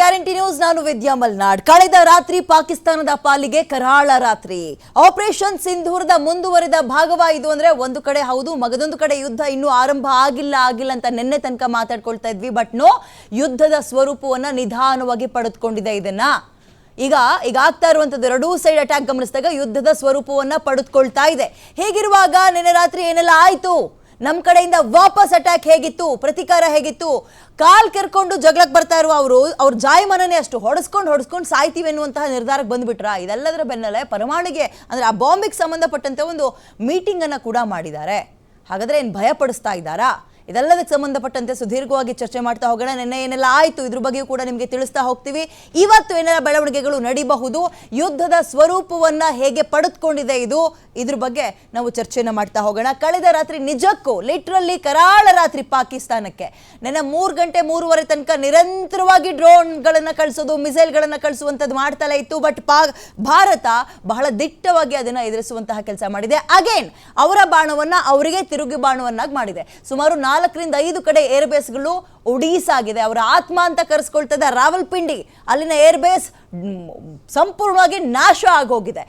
Guarantee news ನಾನು ವಿದ್ಯಾ ಮಲ್ನಾಡ್. ಕಳೆದ ರಾತ್ರಿ ಪಾಕಿಸ್ತಾನದ ಪಾಲಿಗೆ ಕರಾಳ ರಾತ್ರಿ. ಆಪರೇಷನ್ ಸಿಂಧೂರದ ಮುಂದುವರಿದ ಭಾಗವಾಯಿತು ಅಂದ್ರೆ ಒಂದು ಕಡೆ ಹೌದು, ಮಗದೊಂದು ಕಡೆ ಯುದ್ಧ ಇನ್ನೂ ಆರಂಭ ಆಗಿಲ್ಲ ಅಂತ ನಿನ್ನೆ ತನಕ ಮಾತಾಡ್ಕೊಳ್ತಾ ಇದ್ವಿ. ಬಟ್ ನೋ, ಯುದ್ಧದ ಸ್ವರೂಪವನ್ನ ನಿಧಾನವಾಗಿ ಪಡೆದುಕೊಂಡಿದೆ. ಇದನ್ನ ಈಗ ಆಗ್ತಾ ಇರುವಂತದ್ದು ಎರಡೂ ಸೈಡ್ ಅಟ್ಯಾಕ್ ಗಮನಿಸಿದಾಗ ಯುದ್ಧದ ಸ್ವರೂಪವನ್ನ ಪಡೆದುಕೊಳ್ತಾ ಇದೆ. ಹೀಗಿರುವಾಗ ನಿನ್ನೆ ರಾತ್ರಿ ಏನೆಲ್ಲ ಆಯ್ತು, ನಮ್ಮ ಕಡೆಯಿಂದ ವಾಪಸ್ ಅಟ್ಯಾಕ್ ಹೇಗಿತ್ತು, ಪ್ರತಿಕಾರ ಹೇಗಿತ್ತು, ಕಾಲ್ ಕೆರ್ಕೊಂಡು ಜಗಳಕ್ಕೆ ಬರ್ತಾ ಇರುವ ಅವ್ರ ಜಾಯಮಾನನೇ ಅಷ್ಟು ಹೊಡೆಸ್ಕೊಂಡು ಸಾಯ್ತೀವಿ ಎನ್ನುವಂತಹ ನಿರ್ಧಾರಕ್ಕೆ ಬಂದ್ಬಿಟ್ರ. ಇದೆಲ್ಲದರ ಬೆನ್ನಲ್ಲೇ ಪರಮಾಣುಗೆ ಅಂದ್ರೆ ಆ ಬಾಂಬಿಗೆ ಸಂಬಂಧಪಟ್ಟಂತೆ ಒಂದು ಮೀಟಿಂಗ್ ಅನ್ನ ಕೂಡ ಮಾಡಿದ್ದಾರೆ. ಹಾಗಾದ್ರೆ ಏನು ಭಯ ಪಡಿಸ್ತಾ ಇದ್ದಾರಾ? ಇದೆಲ್ಲದಕ್ಕೆ ಸಂಬಂಧಪಟ್ಟಂತೆ ಸುದೀರ್ಘವಾಗಿ ಚರ್ಚೆ ಮಾಡ್ತಾ ಹೋಗೋಣ. ನಿನ್ನೆ ಏನೆಲ್ಲ ಆಯ್ತು ಇದ್ರ ಬಗ್ಗೆಯೂ ಕೂಡ ನಿಮಗೆ ತಿಳಿಸ್ತಾ ಹೋಗ್ತೀವಿ. ಇವತ್ತು ಏನೆಲ್ಲ ಬೆಳವಣಿಗೆಗಳು ನಡೀಬಹುದು, ಯುದ್ಧದ ಸ್ವರೂಪವನ್ನ ಹೇಗೆ ಪಡೆದುಕೊಂಡಿದೆ ಇದ್ರ ಬಗ್ಗೆ ನಾವು ಚರ್ಚೆನ ಮಾಡ್ತಾ ಹೋಗೋಣ. ಕಳೆದ ರಾತ್ರಿ ನಿಜಕ್ಕೂ ಲಿಟ್ರಲಿ ಕರಾಳ ರಾತ್ರಿ ಪಾಕಿಸ್ತಾನಕ್ಕೆ. ನಿನ್ನೆ 3 ಗಂಟೆ 3:30 ತನಕ ನಿರಂತರವಾಗಿ ಡ್ರೋನ್ಗಳನ್ನ ಕಳಿಸೋದು, ಮಿಸೈಲ್ಗಳನ್ನ ಕಳಿಸುವಂಥದ್ದು ಮಾಡ್ತಲೇ ಇತ್ತು. ಬಟ್ ಭಾರತ ಬಹಳ ದಿಟ್ಟವಾಗಿ ಅದನ್ನ ಎದುರಿಸುವಂತಹ ಕೆಲಸ ಮಾಡಿದೆ. ಅಗೇನ್ ಅವರ ಬಾಣವನ್ನ ಅವರಿಗೆ ತಿರುಗಿ ಬಾಣವನ್ನಾಗಿ ಮಾಡಿದೆ. ಸುಮಾರು 4 ರಿಂದ 5 ಕಡೆ ಏರ್ಬೇಸ್ಗಳು ಒಡಿಸಾಗಿದೆ. ಅವರ ಆತ್ಮ ಅಂತ ಕರೆಸ್ಕೊಳ್ತದೆ ರಾವಲ್ಪಿಂಡಿ. ಅಲ್ಲಿನ ಏರ್ಬೇಸ್ ಸಂಪೂರ್ಣವಾಗಿ ನಾಶ ಆಗೋಗಿದೆ.